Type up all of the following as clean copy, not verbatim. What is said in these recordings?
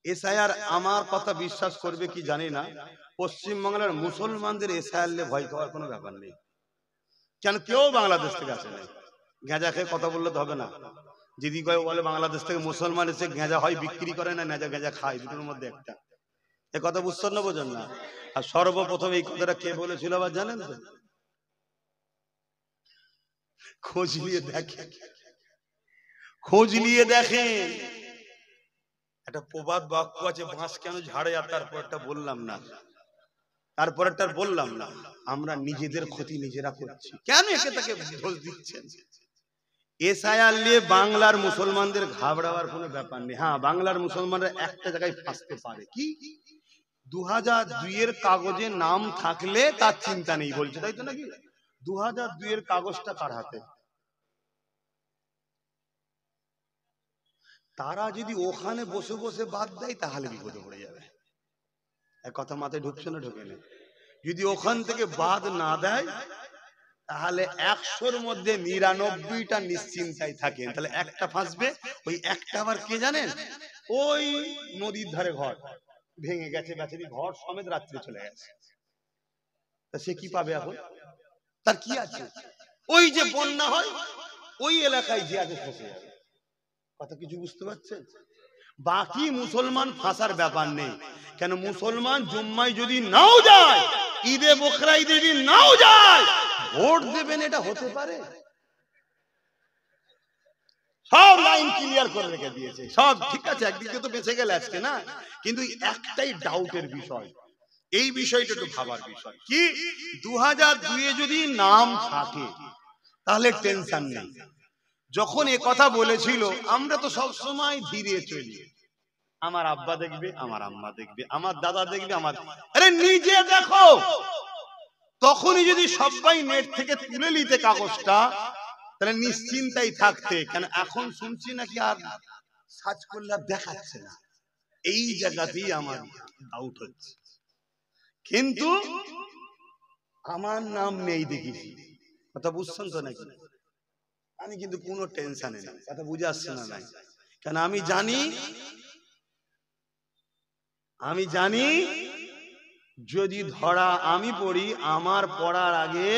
SIR আমার কথা বিশ্বাস করবে কি জানি না, পশ্চিমবাংলার মুসলমানদের এসআইআর নিয়ে ভয় পাওয়ার কোনো ব্যাপার নেই। কেন কেউ বাংলাদেশ থেকে আসে নাই। গাঁজা খেয়ে কথা বললে তো হবে না। যদি কেউ বলে বাংলাদেশ থেকে মুসলমান এসে গাঁজা হয় বিক্রি করে না, গাঁজা গাঁজা খায়, দুটোর মধ্যে একটা। এ কথা বুঝছেন না বোঝেন না? আর সর্বপ্রথম এই কথাটা কে বলেছিল আবার জানেন তো? খোঁজ নিয়ে দেখেন, খোঁজ নিয়ে দেখেন। একটা প্রবাদ বাক্য আছে, বাঁশ কেন ঝাড়ে, আর তারপরটা বললাম না, তারপরটা বললাম না। আমরা নিজেদের ক্ষতি নিজেরা করছি। কেন একে তাকে দোষ দিচ্ছেন? এসআইআর নিয়ে বাংলার মুসলমানদের ঘাবড়াবার কোনো ব্যাপার নেই। হ্যাঁ, বাংলার মুসলমানরা একটা জায়গায় ফাঁসতে পারে, কি 2002 এর কাগজে নাম থাকলে তার চিন্তা নেই বলছে, তাই তো নাকি? 2002 এর কাগজটা কার হাতে? তারা যদি ওখানে বসে বসে বাদ দেয় তাহলে বিপদে পড়ে যাবে। এক কথা মাথায় ঢুকছে না ঢুকে নেই? যদি ওখান থেকে বাদ না দেয় তাহলে 100-র মধ্যে 99টা নিশ্চিন্তায় থাকেন, তাহলে একটা ফাঁসবে। ওই একটা আবার কে জানেন? ওই নদীর ধারে ঘর ভেঙে গেছে, বেচারি ঘর সমেত রাত্রে চলে গেছে, তা সে কি পাবে এখন? তার কি আছে? ওই যে বন্যা হয় ওই এলাকায় যে আগে ফসে যাবে। কথা কিছু বুঝতে পারছেন? বাকি মুসলমান ফাঁসার ব্যাপার নেই। কেন মুসলমান জুম্মায় যদি নাও যায়, ঈদে বকরা ঈদে যদি নাও যায়, ভোট দেবেন এটা হতে পারে? সব লাইন ক্লিয়ার করে রেখে দিয়েছে, সব ঠিক আছে, একদিকে তো বেঁচে গেল আজকে না। কিন্তু একটাই ডাউটের বিষয়, এই বিষয়টা একটু ভাবার বিষয় কি, 2002-এ যদি নাম থাকে তাহলে টেনশন নেই। যখন এ কথা বলেছিল আমরা তো সব সময় ধীরে চলি, আমার আব্বা দেখবে, আমার আম্মা দেখবে, আমার দাদা দেখবে, আমার, আরে নিজে দেখো। তখনই যদি সবাই নেট থেকে তুলে নিতে কাগজটা, তাহলে নিশ্চিন্তাই থাকতে। কেন এখন শুনছি নাকি আর সার্চ করলে আর দেখাচ্ছে না, এই জায়গাতেই আমার ডাউট হচ্ছে। কিন্তু আমার নাম নেই দেখেছি, কথা বুঝছেন তো নাকি? আমি কিন্তু কোনো টেনশনে নেই, কথা বুঝে আসছে না নাই? কেন আমি জানি যদি ধরা আমি পড়ি, আমার পড়ার আগে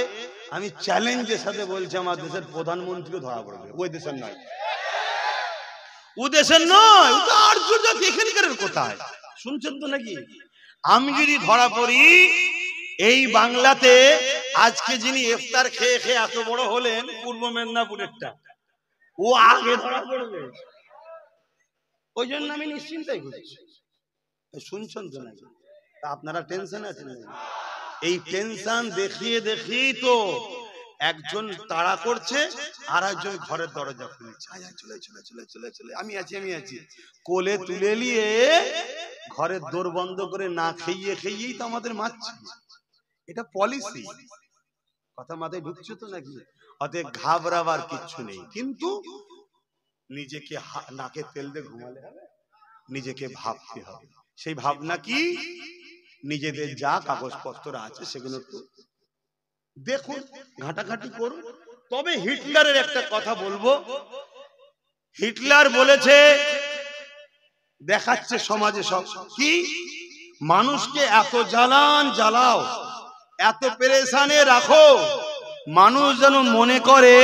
আমি চ্যালেঞ্জের সাথে বলছি আমার দেশের প্রধানমন্ত্রীও ধরা পড়বে। ওই দেশের নয়, ও দেশের নয়, ও তো আর্য জাতি, এখানকার কোথায় শুনছেন তো নাকি? আমি যদি ধরা পড়ি এই বাংলাতে, আজকে যিনি ইফতার খেয়ে খেয়ে এত বড় হলেন পূর্ব মেদিনীপুরেরটা, ও আগে ধরা পড়বে। ওই জন্য আমি নিশ্চিন্তাই করছি। শুনছেন তো নাকি? আপনারা টেনশন আছেন? এই টেনশন দেখিয়ে দেখিয়ে তো একজন তাড়া করছে, আর একজন ঘরের দরজা খুলছে, চলে চলে চলে চলে চলে, আমি আছি, কোলে তুলে নিয়ে ঘরের দোর বন্ধ করে না খেয়ে খেয়েই তো আমাদের মারছে। এটা পলিসি, কথা মাথায় ঢুকছে তো নাকি? অতএব ঘাবড়াবার কিচ্ছু নেই, কিন্তু নিজেকে নাকে তেল দিয়ে ঘুমালে হবে, নিজেকে ভাবতে হবে। সেই ভাবনা কি? নিজেদের যা কাগজপত্র আছে সেগুলো একটু দেখুন, ঘাটাঘাটি করুন। তবে হিটলারের একটা কথা বলবো, হিটলার বলেছে, দেখাচ্ছে সমাজে সব কি, মানুষকে এত জ্বালাও, এত পেরেশানে রাখো, মানুষ যেন মনে করে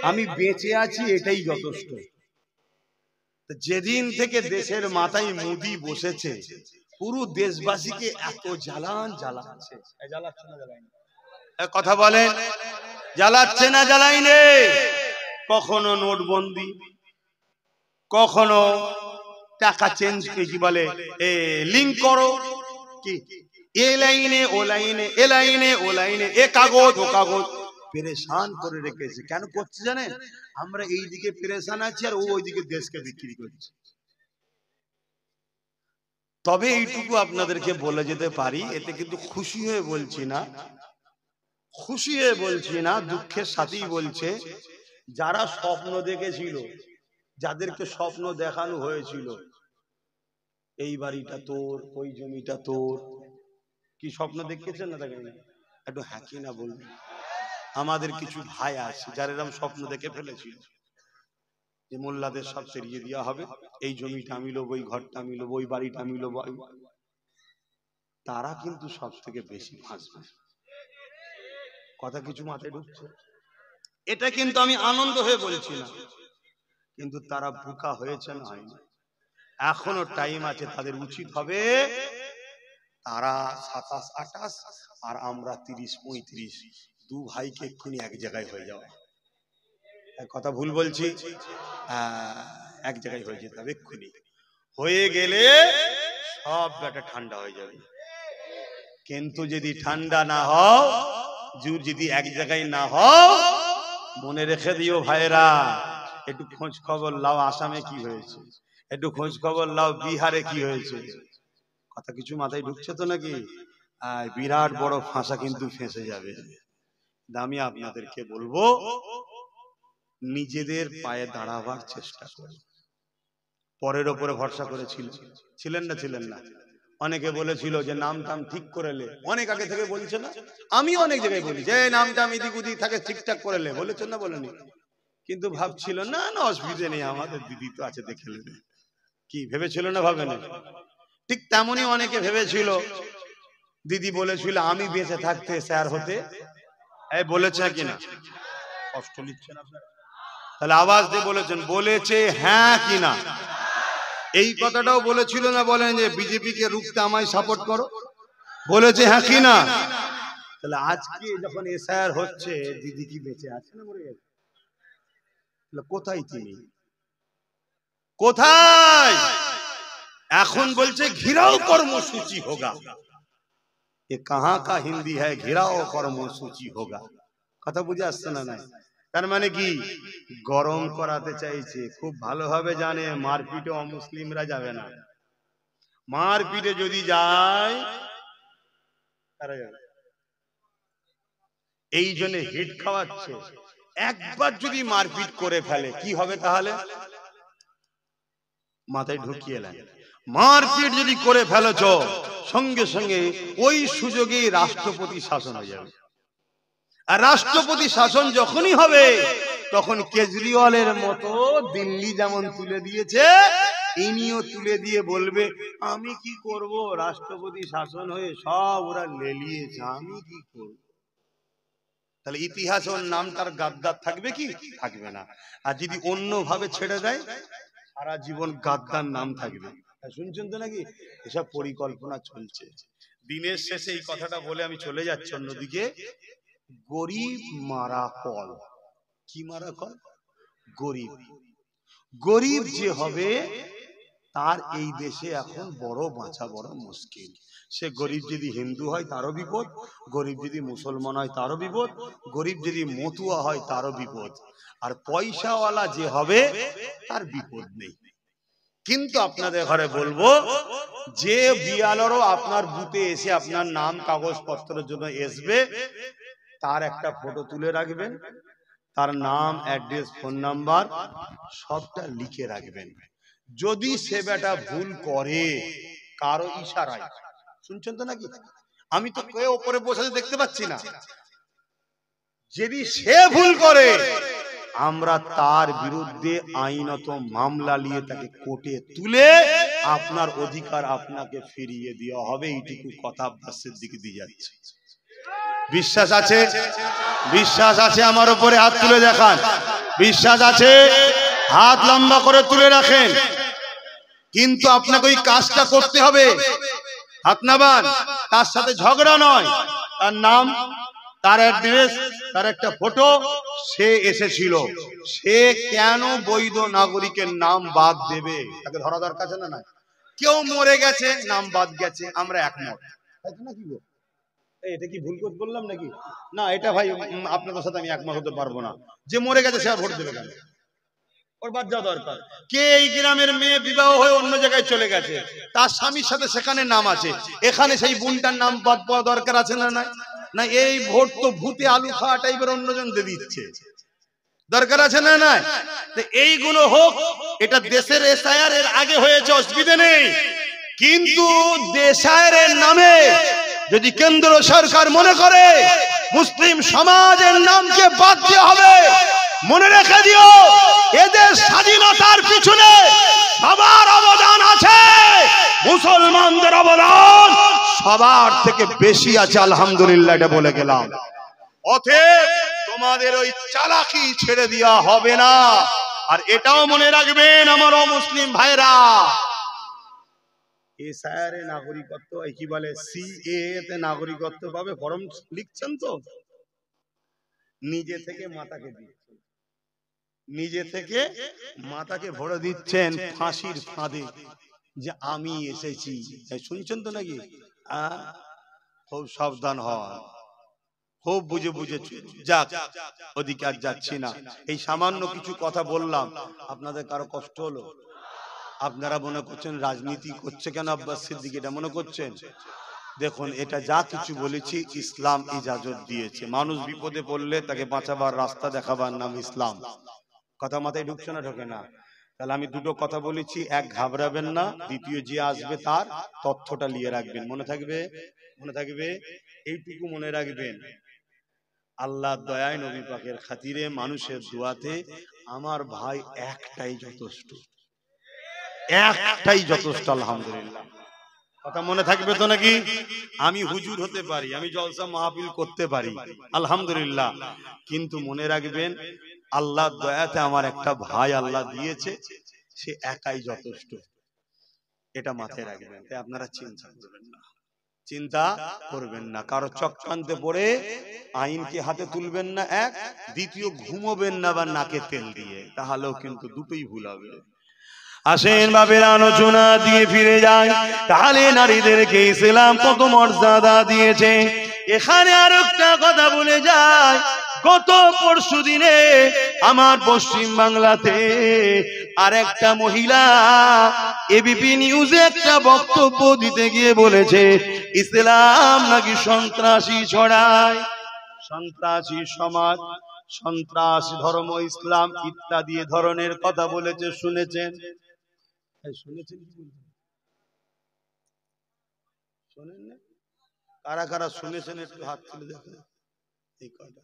আমি বেঁচে আছি, এটাই যথেষ্ট। যেদিন থেকে দেশের মাথায় মোদি বসেছে, পুরো দেশবাসীকে এত জ্বালাচ্ছে, কথা বলেন, জ্বালাচ্ছে না জ্বালাইনে? কখনো নোটবন্দি, কখনো টাকা চেঞ্জ, কি বলে লিঙ্ক করো, কি এ লাইনে ও লাইনে, এ লাইনে ও লাইনে, এ কাগজ ও কাগজ, পেরেশান করে রেখেছে। কেন করছে জানেন? আমরা এইদিকে পেরেশান আছি আর ও ওইদিকে দেশকে বিক্রি করছে। তবে এইটুকু আপনাদেরকে বলে যেতে পারি, এতে কিন্তু খুশি হয়ে বলছি না, দুঃখের সাথেই বলছে, যারা স্বপ্ন দেখেছিল, যাদেরকে স্বপ্ন দেখানো হয়েছিল, এই বাড়িটা তোর, ওই জমিটা তোর, কি স্বপ্ন দেখেছেন না? দেখেন একটু হ্যাঁকি না বলবেন? আমাদের কিছু ভাই আছে যারা এরকম স্বপ্ন দেখে ফেলেছিল যে মোল্লাদের সব সেরিয়ে দেওয়া হবে, এই জমিটা আমি লোব, ওই ঘরটা আমি লোব, ওই বাড়িটা আমি লোব, তারা কিন্তু সব থেকে বেশি ফাঁসবে। কথা কিছু মাথায় ঢুকছে? এটা কিন্তু আমি আনন্দ হয়ে বলছি না, কিন্তু তারা বোকা হয়েছে না হয়নি? এখনো টাইম আছে, তাদের উচিত হবে তারা 27, 28 আর আমরা 30, 35 দু ভাইকে এক্ষুনি এক জায়গায় হয়ে যাওয়া। কথা ভুল বলছি? এক জায়গায় হয়ে যেতে হবে এক্ষুনি। হয়ে গেলে সব ব্যাটা ঠান্ডা হয়ে যাবে। কিন্তু যদি ঠান্ডা না হও, যদি এক জায়গায় না হও, মনে রেখে দিও ভাইরা, একটু খোঁজ খবর লাও আসামে কি হয়েছে, একটু খোঁজ খবর লাও বিহারে কি হয়েছে। কথা কিছু মাথায় ঢুকছে তো নাকি? বিরাট বড় ফাঁসা কিন্তু ফেঁসে যাবে। আমি আপনাদেরকে বলবো, নিজেদের পায়ে দাঁড়াবার চেষ্টা করুন। পরের ওপরে ভরসা করে ছিলেন না? অনেকে বলেছিল যে নাম টাম ঠিক করে লে, অনেক আগে থেকে বলছে না? আমি অনেক জায়গায় বলি যে নাম টাম এদিক ওদিক থাকে ঠিকঠাক করে লে, বলেছেন না বলেনি? কিন্তু ভাবছিল না অসুবিধে নেই, আমাদের দিদি তো আছে দেখে নেবে। কি ভেবেছিল না? ভাবেনি? ঠিক তেমনই অনেকে ভেবেছিল, দিদি বলেছিল আমি বেঁচে থাকতে স্যার হতে, বলেছে কিনা? কষ্ট নিচ্ছেন আপনারা? তাহলে আওয়াজ দিয়ে বলেছেন, বলেছে হ্যাঁ কিনা? এই কথাটাও বলেছিল না? বলেন যে বিজেপি কে রুখতে আমায় সাপোর্ট করো, বলেছে হ্যাঁ কিনা? তাহলে আজকে যখন এসআইআর হচ্ছে, দিদি কি বেঁচে আছে না মরে গেছে? কোথায় তিনি? কোথায়? এখন বলছে ঘিরাও কর্মসূচি হোগা। এ কাহা কা হিন্দি হ্যায় ঘিরাও কর্মসূচি হোগা? কথা বুঝে আসছে না? না, তার মানে কি গরম করাতে চাইছে। খুব ভালোভাবে জানে মারপিটে অমুসলিমরা যাবে না। মারপিটে যদি যায় তারা যাবে, এই জন্য হিট খাওয়াচ্ছে। একবার যদি মারপিট করে ফেলে কি হবে তাহলে? মাথায় ঢুকিয়ে নেন, মারপিট যদি করে ফেলেছ সঙ্গে সঙ্গে ওই সুযোগেই রাষ্ট্রপতি শাসন হয়ে যাবে। আর রাষ্ট্রপতি শাসন যখনই হবে, তখন কেজরিওয়ালের মতো দিল্লি যেমন তুলে দিয়েছে, ইনিও তুলে দিয়ে বলবে আমি কি করব, রাষ্ট্রপতি শাসন হয়ে সব ওরা লেলিয়েছে, আমি কি করব। তাহলে ইতিহাসে ওর নামটার গাদ্দার থাকবে কি? থাকবে না। আর যদি অন্য ভাবে ছেড়ে দেয়, সারা জীবন গাদ্দার নাম থাকবে। শুনছেন তো নাকি? এসব পরিকল্পনা চলছে। দিনের শেষে এই কথাটা বলে আমি চলে যাচ্ছি অন্যদিকে। গরিব মারা কল। কি মারা কল? গরিব। গরিব যে হবে তার এই দেশে এখন বড় বাঁচা বড় মুশকিল। সে গরিব যদি হিন্দু হয় তারও বিপদ, গরিব যদি মুসলমান হয় তারও বিপদ, গরিব যদি মতুয়া হয় তারও বিপদ, আর পয়সাওয়ালা যে হবে তার বিপদ নেই। কিন্তু আপনাদের ঘরে বলবো, যে বিয়ালরও আপনার বুথে এসে আপনার নাম কাগজপত্রের জন্য আসবে, তার একটা ফটো তুলে রাখবেন, তার নাম, অ্যাড্রেস, ফোন নাম্বার সবটা লিখে রাখবেন। যদি সে বেটা ভুল করে কারো ইশারায়, শুনছেন তো নাকি? আমি তো কেউ উপরে বসে দেখতে পাচ্ছি না, যদি সে ভুল করে আমরা তার বিরুদ্ধে আইনত মামলা নিয়ে তাকে কোর্টে তুলে আপনার অধিকার আপনাকে ফিরিয়ে দেওয়া হবে। এইটুকু কথা আব্বাসের দিকে দিয়ে যাচ্ছে। বিশ্বাস আছে? বিশ্বাস আছে আমার উপরে হাত তুলে দেখান। বিশ্বাস আছে? হাত লম্বা করে তুলে রাখেন। কিন্তু আপনাকে ওই কাজটা করতে হবে। হাত নামান, তার সাথে ঝগড়া নয়, তার নাম, তার অ্যাড্রেস, তার একটা ফটো, সে এসেছিল, সে কেন বৈধ নাগরিকের নাম বাদ দেবে? তাকে ধরা দরকার আছে না? না, কেউ মরে গেছে, নাম বাদ গেছে, আমরা একমত, তাই তো নাকি গো? এটা কি ভুল করে বললাম নাকি? না, এটা ভাই আপনাদের সাথে আমি একমত হতে পারবো না। যে মরে গেছে সে আর ভোট দেবে কেন? ওর বাদ যাওয়া দরকার। কে এই গ্রামের মেয়ে বিবাহ হয়ে অন্য জায়গায় চলে গেছে, তার স্বামীর সাথে সেখানে নাম আছে, এখানে সেই বোনটার নাম বাদ পাওয়া দরকার আছে না? না, এই ভোট তো ভূতে আলু খাওয়া টাইপের অন্যজন দিয়ে দিচ্ছে, দরকার আছে না? না, এইগুলো হোক। এটা দেশের এসআইআর এর আগে হয়েছে, অসুবিধা নেই। কিন্তু এসআইআর নামে যদি কেন্দ্র সরকার মনে করে মুসলিম সমাজের নামকে বাদ দেওয়া হবে, মনে রেখে দিও, এদের স্বাধীনতার পিছনে সবার অবদান আছে, মুসলমানদের অবদান সবার থেকে বেশি আছে, আলহামদুলিল্লাহ এটা বলে গেলাম। অতএব তোমাদের ওই চালাকি ছেড়ে দেওয়া হবে না। আর এটাও মনে রাখবেন আমার অমুসলিম ভাইরা, এসআইআর নাগরিকত্ব কি বলে, সিএ তে নাগরিকত্ব পাবে, ফর্ম লিখছেন তো, নিজে থেকে মাতাকে দিচ্ছেন, নিজে থেকে মাতাকে ভরে দিচ্ছেন ফাঁসির ফাঁদে যে আমি এসেছি। শুনছেন তো নাকি? খুব সাবধান হন, খুব বুঝে বুঝে যাক, ওদিকে আর যাচ্ছি না। এই সামান্য কিছু কথা বললাম, আপনাদের কারো কষ্ট হলো? আপনারা মনে করছেন রাজনীতি করছে কেন আব্বাস সিদ্দিক, এটা মনে করছেন? দেখুন, এটা যা কিছু বলেছি ইসলাম ইজাজত দিয়েছে। মানুষ বিপদে পড়লে তাকে বাঁচাবার রাস্তা দেখাবার নাম ইসলাম। কথা মাথায় ঢুকছে না? ঢোকে না? তাহলে আমি দুটো কথা বলেছি, এক ঘাবড়াবেন না, দ্বিতীয় যে আসবে তার তথ্যটা নিয়ে রাখবেন। মনে থাকবে? মনে থাকবে? এইটুকু মনে রাখবেন, আল্লাহর দয়ায় নবী পাকের খাতিরে মানুষের দোয়াতে আমার ভাই একটাই যথেষ্ট, একটাই যথেষ্ট, আলহামদুলিল্লাহ। কথা মনে থাকবে তো নাকি? আমি হুজুর হতে পারি, আমি জলসা মাহফিল করতে পারি, আলহামদুলিল্লাহ, কিন্তু মনে রাখবেন আল্লাহর দয়াতে আমার একটা ভাই আল্লাহ দিয়েছে, সে একাই যথেষ্ট। এটা মাথায় রাখবেন। তাই আপনারা চিন্তা করবেন না, চিন্তা করবেন না, কারো চক্রান্তে পড়ে আইনকে হাতে তুলবেন না, এক, দ্বিতীয় ঘুমোবেন না বা নাকে তেল দিয়ে, তাহলেও কিন্তু দুটোই ভুল হবে। আসেন বাবের আলোচনা দিয়ে ফিরে যায়, তাহলে নারীদেরকে ইসলাম কত মর্যাদা দিয়েছে। এখানে আর একটা কথা বলে যায়, গত পরশু দিনে আমার পশ্চিম বাংলাতে আর একটা মহিলা এবিপি নিউজে একটা বক্তব্য দিতে গিয়ে বলেছে ইসলাম নাকি সন্ত্রাসী ছড়ায়, সন্ত্রাসী সমাজ, সন্ত্রাসী ধর্ম, ইসলাম ইত্যাদি ধরনের কথা বলেছে। শুনেছেন? শুনেছেন? শোনেন না? কারা কারা শুনেছেন একটু হাত তুলে দেখেন। এই কথা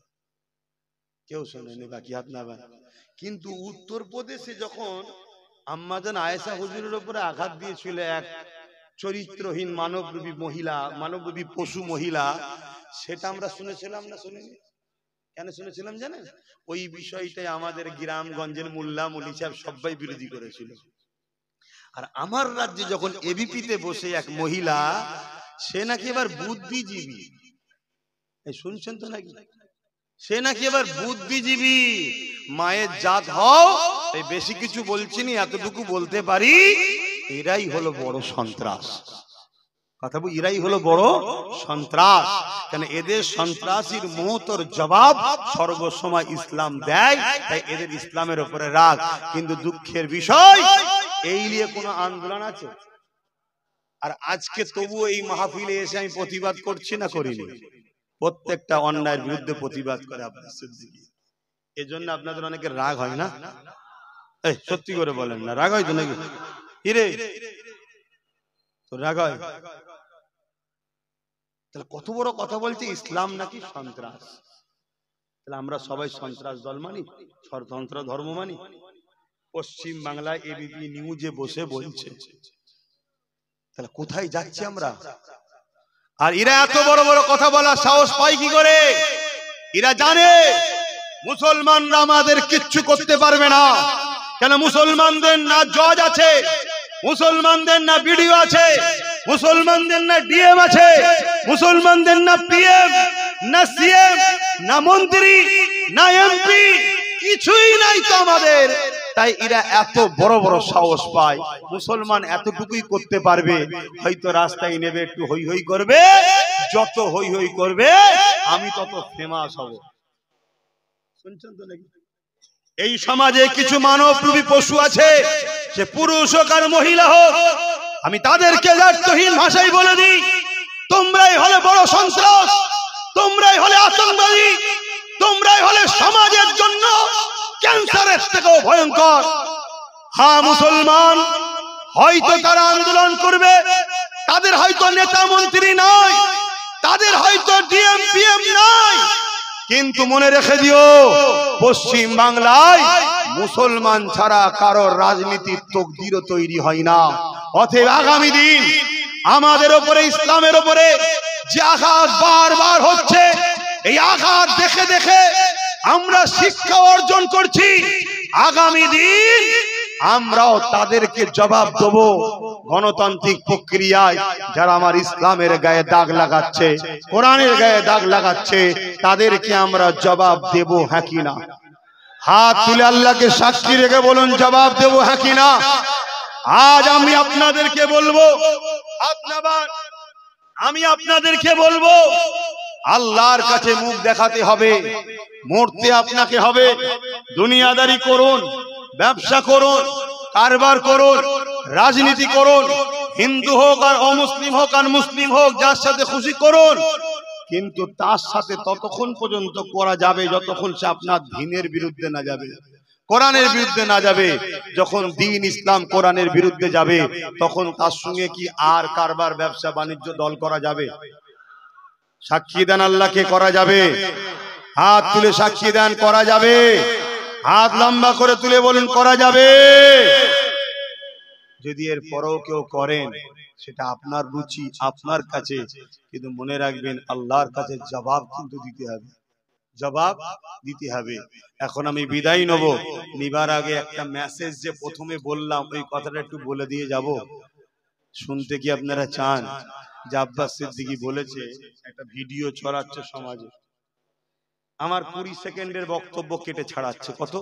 কেউ শোনেনি, বাকি হাত না। কিন্তু উত্তরপ্রদেশে যখন আম্মাজান আয়েশা হুজুরের উপরে আঘাত দিয়েছিল এক চরিত্রহীন মানবরূপী মহিলা, মানবরূপী পশু মহিলা, সেটা আমরা শুনেছিলাম না? শুনিনি? কেন শুনেছিলাম জানেন? ওই বিষয়টাই আমাদের গ্রামগঞ্জের মোল্লা মৌলভী সাহেব সবাই বিরোধী করেছিল। আর আমার রাজ্যে যখন এবিপিতে বসে এক মহিলা, সে নাকি এবার বুদ্ধিজীবী, শুনছেন তো নাকি? সে নাকি এবার বুদ্ধিজীবী, মায়ের জাত হও, তাই বেশি কিছু বলছি না, এতটুকু বলতে পারি, এরাই হলো বড় সন্ত্রাস। কথা বল, এরাই হলো বড় সন্ত্রাস। কেন? এদের সন্ত্রাসীর মুহূর্তের জবাব সর্বসময় ইসলাম দেয়, তাই এদের ইসলামের উপরে রাগ। কিন্তু দুঃখের বিষয়, এই নিয়ে কোনো আন্দোলন আছে? আর আজকে তবুও এই মাহফিলে এসে আমি প্রতিবাদ করছি না? করিনি? প্রত্যেকটা অন্যায়ের বিরুদ্ধে প্রতিবাদ করে আব্বাস সিদ্দিকী। এজন্য আপনাদের অনেকের রাগ হয় না? এই সত্যি করে বলেন না, রাগ হয় তো নাকি? হিরে তো রাগ হয়? তাহলে কত বড় কথা বলছে, ইসলাম নাকি সন্ত্রাস। তাহলে আমরা সবাই সন্ত্রাস দল মানি, স্বতন্ত্র ধর্ম মানি? পশ্চিম বাংলায় এবিপি নিউজে বসে বলছে, তাহলে কোথায় যাচ্ছি আমরা? আর এরা এত বড় বড় কথা বলার সাহস পায় কি করে? এরা জানে মুসলমানরা আমাদের কিচ্ছু করতে পারবে না। কেন? মুসলমানদের না জজ আছে, মুসলমানদের না বিডিও আছে, মুসলমানদের না ডিএম আছে, মুসলমানদের না পিএম, না সিএম, না মন্ত্রী, না এমপি, কিছুই নাই তো আমাদের। তাই এরা এত বড় বড় সাহস পায়। মুসলমান এতটুকুই করতে পারবে, হয়তো রাস্তায় নেবে, একটু হই হই করবে, যত হই হই করবে আমি তত ফেমাস হব। শুনছেন তো নাকি? এই সমাজে কিছু মানবরূপী পশু আছে, সে পুরুষ হোক আর মহিলা হোক, আমি তাদেরকে দায়িত্বহীন ভাষায় বলে দিই, তোমরাই হলে বড় সন্ত্রাস, তোমরাই হলে আতঙ্কবাদী, তোমরাই হলে সমাজের জন্য ক্যান্সারের থেকেও ভয়ঙ্কর। হ্যাঁ, মুসলমান হয়তো তারা আন্দোলন করবে, তাদের হয়তো নেতা মন্ত্রী নয়, তাদের হয়তো ডিএম পিএম নয়, কিন্তু মনে রেখে দিও, পশ্চিম বাংলায় মুসলমান ছাড়া কারোর রাজনীতির তকদিরও তৈরি হয় না। অতএব আগামী দিন আমাদের উপরে, ইসলামের উপরে যে আঘাত বারবার হচ্ছে, এই আঘাত দেখে দেখে আমরা শিক্ষা অর্জন করছি। আগামী দিন আমরাও তাদেরকে জবাব দেব। গণতান্ত্রিক প্রক্রিয়ায় যারা আমার ইসলামের গায়ে দাগ লাগাচ্ছে, কোরআনের গায়ে দাগ লাগাচ্ছে, তাদেরকে আমরা জবাব দেব, হ্যাঁ কি না? হাত তুলে আল্লাহকে সাক্ষী রেখে বলুন, জবাব দেব, হ্যাঁ কি না? আজ আমি আপনাদেরকে বলবো, আমি আপনাদেরকে বলবো, আল্লাহর কাছে মুখ দেখাতে হবে, মরতে আপনাকে হবে। দুনিয়াদারি করুন, ব্যবসা করুন, কারবার করুন, রাজনীতি করুন, হিন্দু হোক আর অমুসলিম হোক আর মুসলিম হোক, যার সাথে খুশি করুন, কিন্তু তার সাথে ততক্ষণ পর্যন্ত করা যাবে যতক্ষণ সে আপনার দ্বীনের বিরুদ্ধে না যাবে, কোরআনের বিরুদ্ধে না যাবে। যখন দ্বীন ইসলাম কোরআনের বিরুদ্ধে যাবে, তখন তার সঙ্গে কি আর কারবার, ব্যবসা বাণিজ্য দল করা যাবে? সাক্ষী দেন আল্লাহকে, করা যাবে? হাত তুলে সাক্ষী দেন, করা যাবে? হাত লম্বা করে তুলে বলুন, করা যাবে? যদি এর পরেও কেউ করেন, সেটা আপনার রুচি, আপনার কাছে, কিন্তু মনে রাখবেন আল্লাহর কাছে জবাব কিন্তু দিতে হবে, জবাব দিতে হবে। এখন আমি বিদায় নেব, নিবার আগে একটা মেসেজ যে প্রথমে বললাম, ওই কথাটা একটু বলে দিয়ে যাব। শুনতে কি আপনারা চান? যে আব্বাস সিদ্দিকী বলেছে, একটা ভিডিও ছড়াচ্ছে সমাজে, আমার 20 সেকেন্ডের বক্তব্য কেটে ছাড়াচ্ছে। কত?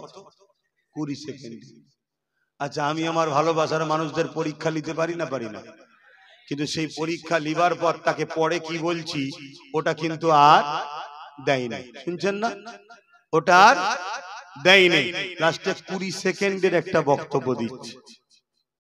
20 সেকেন্ড। আচ্ছা, আমি আমার ভালোবাসার মানুষদের পরীক্ষা নিতে পারি না? পারি না। কিন্তু সেই পরীক্ষা লিবার পর তাকে পরে কি বলছি, ওটা কিন্তু আর দেয় নাই। শুনছেন না? ওটা আর দেয় নাই। লাস্টে 20 সেকেন্ডের একটা বক্তব্য দিচ্ছে।